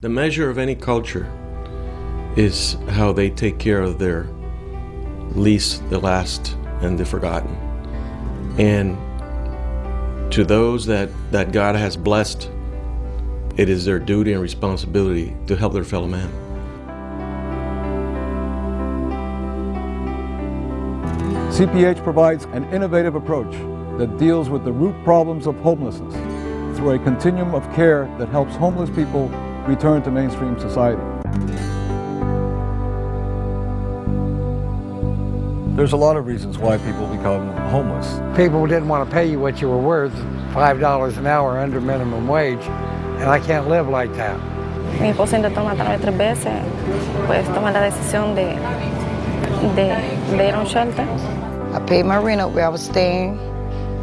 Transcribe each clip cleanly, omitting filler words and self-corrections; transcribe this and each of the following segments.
The measure of any culture is how they take care of their least, the last, and the forgotten. And to those that God has blessed, it is their duty and responsibility to help their fellow man. CPH provides an innovative approach that deals with the root problems of homelessness through a continuum of care that helps homeless people return to mainstream society. There's a lot of reasons why people become homeless. People didn't want to pay you what you were worth, $5 an hour under minimum wage, and I can't live like that. Mi esposo intentó matarme 3 veces, pues tomé la decisión de ir a un shelter. I paid my rent up where I was staying.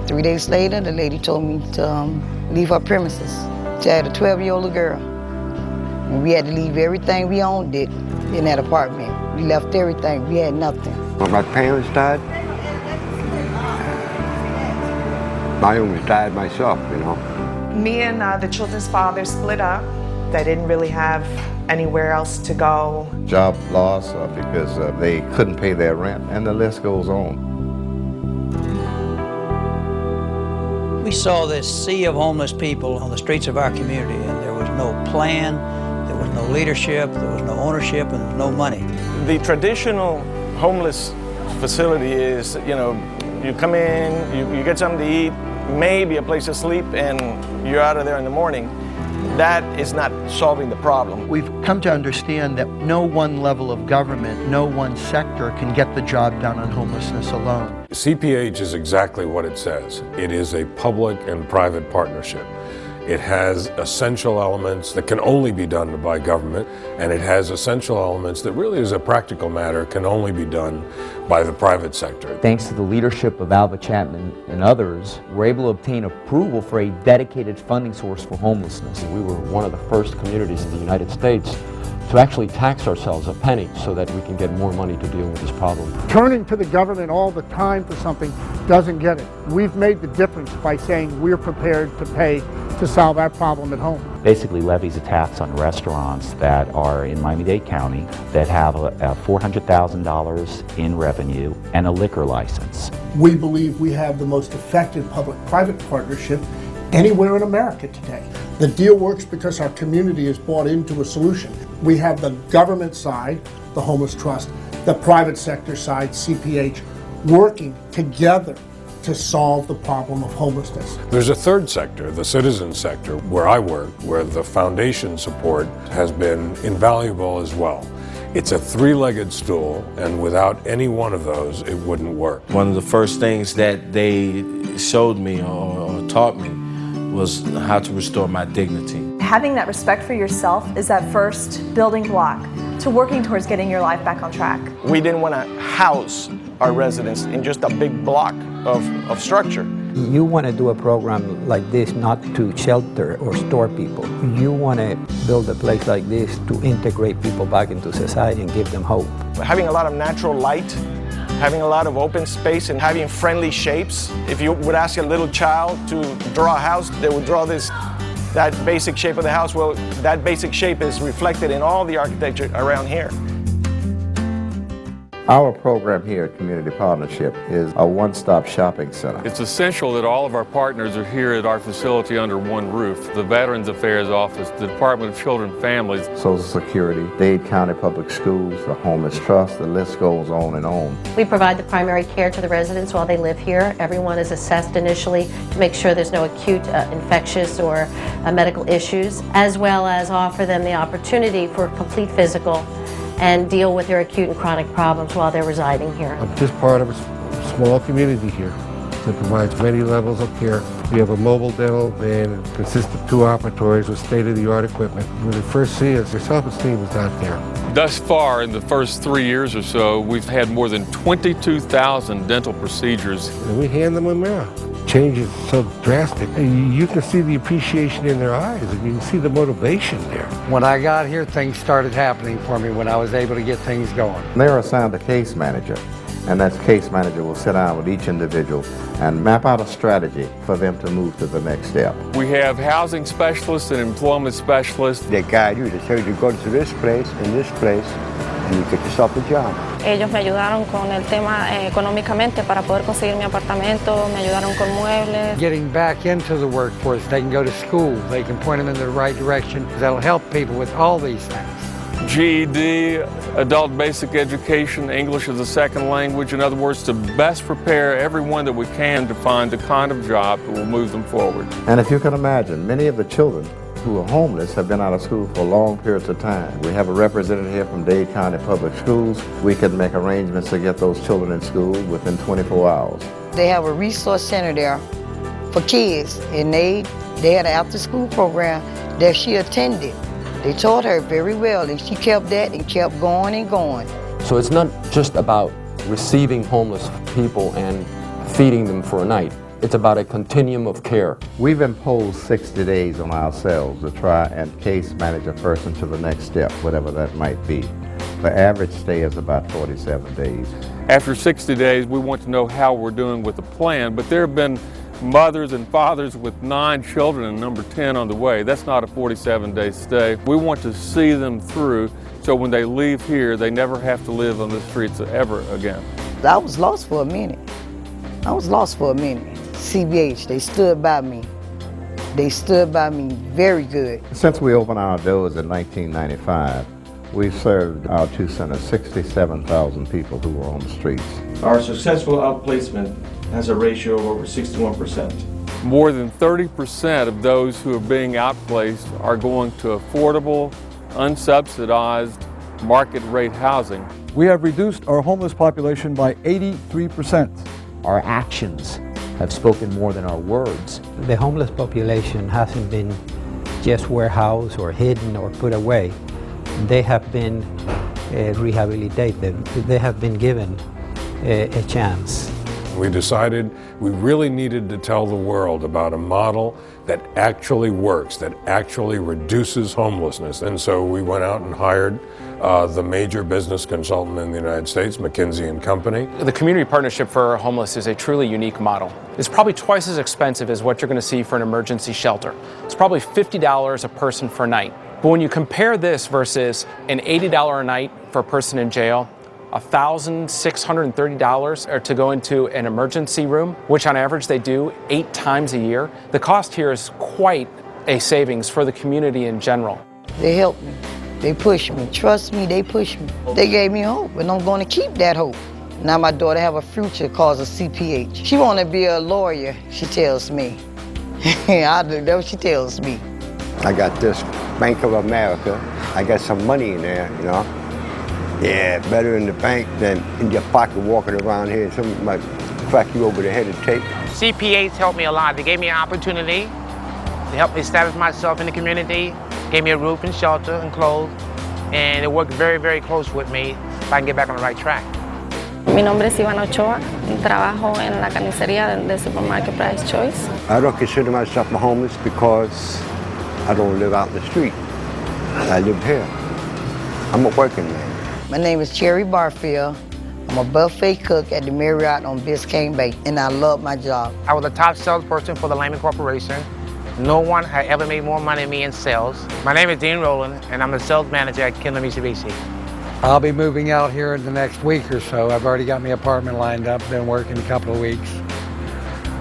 3 days later, the lady told me to leave her premises. She had a 12-year-old girl. And we had to leave everything we owned in that apartment. We left everything. We had nothing. When my parents died, I almost died myself, you know. Me and the children's father split up. They didn't really have anywhere else to go. Job loss because they couldn't pay their rent, and the list goes on. We saw this sea of homeless people on the streets of our community, and there was no plan, there was no leadership, there was no ownership, and there was no money. The traditional homeless facility is, you come in, you get something to eat, maybe a place to sleep, and you're out of there in the morning. That is not solving the problem. We've come to understand that no one level of government, no one sector can get the job done on homelessness alone. CPH is exactly what it says. It is a public and private partnership. It has essential elements that can only be done by government, and it has essential elements that really, as a practical matter, can only be done by the private sector. Thanks to the leadership of Alva Chapman and others, we're able to obtain approval for a dedicated funding source for homelessness. We were one of the first communities in the United States to actually tax ourselves a penny so that we can get more money to deal with this problem. Turning to the government all the time for something doesn't get it. We've made the difference by saying we're prepared to pay to solve our problem at home. Basically levies a tax on restaurants that are in Miami-Dade County that have $400,000 in revenue and a liquor license. We believe we have the most effective public-private partnership anywhere in America today. The deal works because our community is bought into a solution. We have the government side, the Homeless Trust, the private sector side, CPH, working together to solve the problem of homelessness. There's a third sector, the citizen sector, where I work, where the foundation support has been invaluable as well. It's a 3-legged stool, and without any one of those, it wouldn't work. One of the first things that they showed me or taught me was how to restore my dignity. Having that respect for yourself is that first building block to working towards getting your life back on track. We didn't want to house our residents in just a big block of structure. You want to do a program like this not to shelter or store people. You want to build a place like this to integrate people back into society and give them hope. Having a lot of natural light, having a lot of open space, and having friendly shapes. If you would ask a little child to draw a house, they would draw that basic shape of the house. Well, that basic shape is reflected in all the architecture around here. Our program here at Community Partnership is a one-stop shopping center. It's essential that all of our partners are here at our facility under one roof. The Veterans Affairs Office, the Department of Children and Families, Social Security, Dade County Public Schools, the Homeless Trust, the list goes on and on. We provide the primary care to the residents while they live here. Everyone is assessed initially to make sure there's no acute infectious or medical issues, as well as offer them the opportunity for complete physical and deal with their acute and chronic problems while they're residing here. I'm just part of a small community here that provides many levels of care. We have a mobile dental van that consists of 2 operatories with state-of-the-art equipment. When they first see us, their self-esteem is not there. Thus far, in the first 3 years or so, we've had more than 22,000 dental procedures. And we hand them a mirror. Change is so drastic. You can see the appreciation in their eyes, and you can see the motivation there. When I got here, things started happening for me when I was able to get things going. They're assigned a case manager, And that case manager will sit down with each individual and map out a strategy for them to move to the next step. We have housing specialists and employment specialists. They guide you, they tell you to go to this place and this place, and you get yourself a job. Ellos me ayudaron con el tema económicamente para poder conseguir mi apartamento, me ayudaron con muebles. Getting back into the workforce, they can go to school, they can point them in the right direction. That'll help people with all these things. GED, adult basic education, English as a second language. In other words, to best prepare everyone that we can to find the kind of job that will move them forward. And if you can imagine, many of the children who are homeless have been out of school for long periods of time. We have a representative here from Dade County Public Schools. We can make arrangements to get those children in school within 24 hours. They have a resource center there for kids, and they had an after-school program that she attended. They taught her very well, and she kept that and kept going and going. So it's not just about receiving homeless people and feeding them for a night. It's about a continuum of care. We've imposed 60 days on ourselves to try and case manage a person to the next step, whatever that might be. The average stay is about 47 days. After 60 days, we want to know how we're doing with the plan, but there have been mothers and fathers with 9 children and number 10 on the way. That's not a 47-day stay. We want to see them through so when they leave here, they never have to live on the streets ever again. I was lost for a minute. CBH, they stood by me. They stood by me very good. Since we opened our doors in 1995, we've served our 2 centers 67,000 people who were on the streets. Our successful outplacement has a ratio of over 61%. More than 30% of those who are being outplaced are going to affordable, unsubsidized, market rate housing. We have reduced our homeless population by 83%. Our actions have spoken more than our words. The homeless population hasn't been just warehoused or hidden or put away. They have been rehabilitated. They have been given a chance. We decided we really needed to tell the world about a model that actually works, that actually reduces homelessness. And so we went out and hired the major business consultant in the United States, McKinsey & Company. The Community Partnership for Homeless is a truly unique model. It's probably twice as expensive as what you're going to see for an emergency shelter. It's probably $50 a person for a night. But when you compare this versus an $80 a night for a person in jail, $1,630 to go into an emergency room, which on average they do 8 times a year. The cost here is quite a savings for the community in general. They helped me. They pushed me. Trust me, they pushed me. They gave me hope, and I'm going to keep that hope. Now my daughter have a future cause of CPH. She want to be a lawyer, she tells me. That's what she tells me. I got this Bank of America. I got some money in there, you know. Yeah, better in the bank than in your pocket walking around here. Something might crack you over the head and take. CPH helped me a lot. They gave me an opportunity. They helped me establish myself in the community, gave me a roof and shelter and clothes, and it worked very, very close with me if I can get back on the right track. Mi nombre es Ivana Ochoa y trabajo en la carnicería del supermarket Price Choice. I don't consider myself homeless because I don't live out in the street. I live here. I'm a working man. My name is Cherry Barfield. I'm a buffet cook at the Marriott on Biscayne Bay, and I love my job. I was a top salesperson for the Lyman Corporation. No one had ever made more money than me in sales. My name is Dean Rowland, and I'm a sales manager at Kindle Mitsubishi. I'll be moving out here in the next week or so. I've already got my apartment lined up, been working a couple of weeks,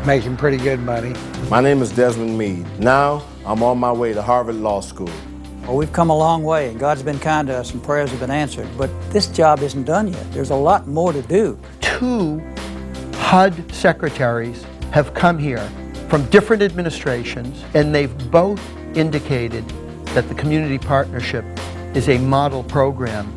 making pretty good money. My name is Desmond Meade. Now, I'm on my way to Harvard Law School. Well, we've come a long way, and God's been kind to us, and prayers have been answered. But this job isn't done yet. There's a lot more to do. 2 HUD secretaries have come here from different administrations, and they've both indicated that the Community Partnership is a model program,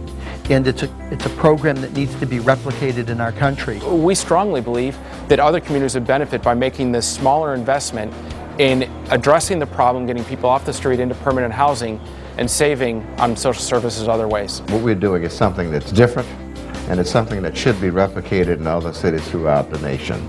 and it's a program that needs to be replicated in our country. We strongly believe that other communities would benefit by making this smaller investment in addressing the problem, getting people off the street into permanent housing, and saving on social services other ways. What we're doing is something that's different, and it's something that should be replicated in other cities throughout the nation.